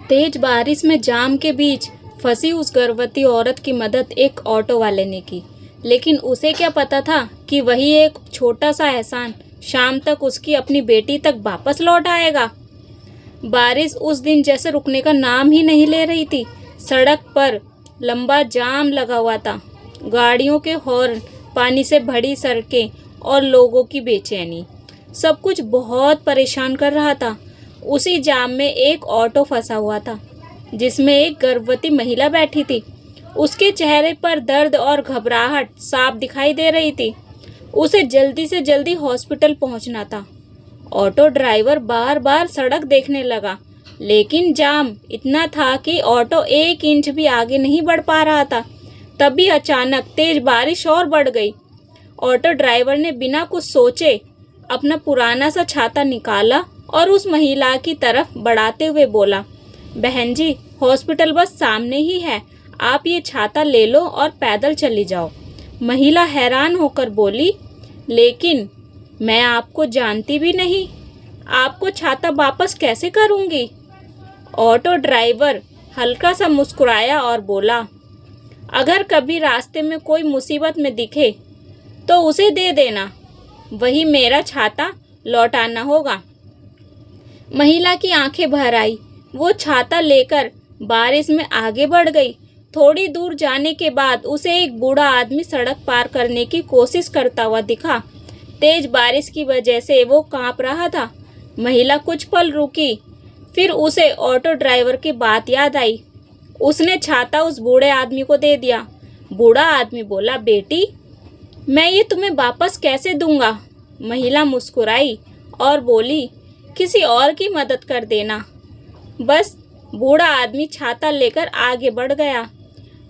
तेज बारिश में जाम के बीच फंसी उस गर्भवती औरत की मदद एक ऑटो वाले ने की, लेकिन उसे क्या पता था कि वही एक छोटा सा एहसान शाम तक उसकी अपनी बेटी तक वापस लौट आएगा। बारिश उस दिन जैसे रुकने का नाम ही नहीं ले रही थी। सड़क पर लंबा जाम लगा हुआ था, गाड़ियों के हॉर्न, पानी से भरी सड़कें और लोगों की बेचैनी, सब कुछ बहुत परेशान कर रहा था। उसी जाम में एक ऑटो फंसा हुआ था जिसमें एक गर्भवती महिला बैठी थी। उसके चेहरे पर दर्द और घबराहट साफ दिखाई दे रही थी। उसे जल्दी से जल्दी हॉस्पिटल पहुंचना था। ऑटो ड्राइवर बार बार सड़क देखने लगा, लेकिन जाम इतना था कि ऑटो 1 इंच भी आगे नहीं बढ़ पा रहा था। तभी अचानक तेज बारिश और बढ़ गई। ऑटो ड्राइवर ने बिना कुछ सोचे अपना पुराना सा छाता निकाला और उस महिला की तरफ बढ़ाते हुए बोला, बहन जी, हॉस्पिटल बस सामने ही है, आप ये छाता ले लो और पैदल चली जाओ। महिला हैरान होकर बोली, लेकिन मैं आपको जानती भी नहीं, आपको छाता वापस कैसे करूंगी? ऑटो ड्राइवर हल्का सा मुस्कुराया और बोला, अगर कभी रास्ते में कोई मुसीबत में दिखे तो उसे दे देना, वही मेरा छाता लौटाना होगा। महिला की आंखें भर आई। वो छाता लेकर बारिश में आगे बढ़ गई। थोड़ी दूर जाने के बाद उसे एक बूढ़ा आदमी सड़क पार करने की कोशिश करता हुआ दिखा। तेज बारिश की वजह से वो कांप रहा था। महिला कुछ पल रुकी, फिर उसे ऑटो ड्राइवर की बात याद आई। उसने छाता उस बूढ़े आदमी को दे दिया। बूढ़ा आदमी बोला, बेटी, मैं ये तुम्हें वापस कैसे दूंगा? महिला मुस्कुराई और बोली, किसी और की मदद कर देना। बस बूढ़ा आदमी छाता लेकर आगे बढ़ गया।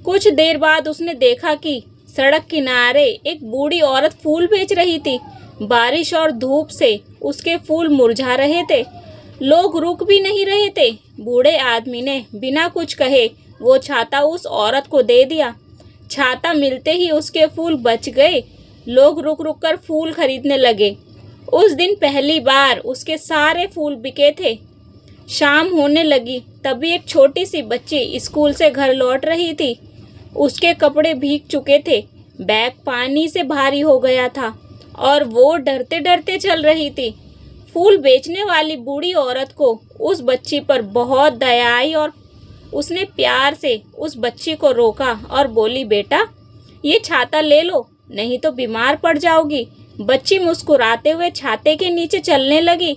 कुछ देर बाद उसने देखा कि सड़क किनारे एक बूढ़ी औरत फूल बेच रही थी। बारिश और धूप से उसके फूल मुरझा रहे थे। लोग रुक भी नहीं रहे थे। बूढ़े आदमी ने बिना कुछ कहे वो छाता उस औरत को दे दिया। छाता मिलते ही उसके फूल बच गए। लोग रुक रुक कर फूल खरीदने लगे। उस दिन पहली बार उसके सारे फूल बिके थे। शाम होने लगी, तभी एक छोटी सी बच्ची स्कूल से घर लौट रही थी। उसके कपड़े भीग चुके थे, बैग पानी से भारी हो गया था और वो डरते डरते चल रही थी। फूल बेचने वाली बूढ़ी औरत को उस बच्ची पर बहुत दया आई और उसने प्यार से उस बच्ची को रोका और बोली, बेटा, ये छाता ले लो, नहीं तो बीमार पड़ जाओगी। बच्ची मुस्कुराते हुए छाते के नीचे चलने लगी।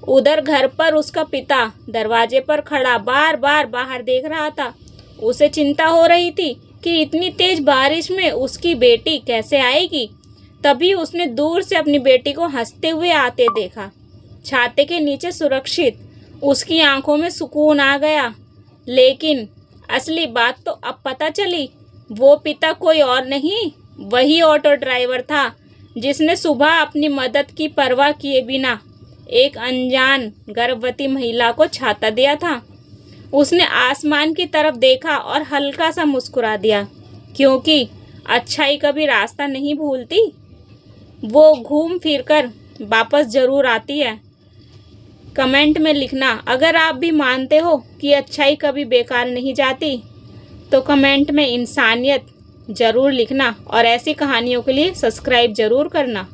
उधर घर पर उसका पिता दरवाजे पर खड़ा बार बार बाहर देख रहा था। उसे चिंता हो रही थी कि इतनी तेज बारिश में उसकी बेटी कैसे आएगी। तभी उसने दूर से अपनी बेटी को हंसते हुए आते देखा, छाते के नीचे सुरक्षित। उसकी आंखों में सुकून आ गया। लेकिन असली बात तो अब पता चली। वो पिता कोई और नहीं, वही ऑटो ड्राइवर था जिसने सुबह अपनी मदद की परवाह किए बिना एक अनजान गर्भवती महिला को छाता दिया था। उसने आसमान की तरफ देखा और हल्का सा मुस्कुरा दिया, क्योंकि अच्छाई कभी रास्ता नहीं भूलती, वो घूम फिर कर वापस जरूर आती है। कमेंट में लिखना, अगर आप भी मानते हो कि अच्छाई कभी बेकार नहीं जाती, तो कमेंट में इंसानियत ज़रूर लिखना और ऐसी कहानियों के लिए सब्सक्राइब ज़रूर करना।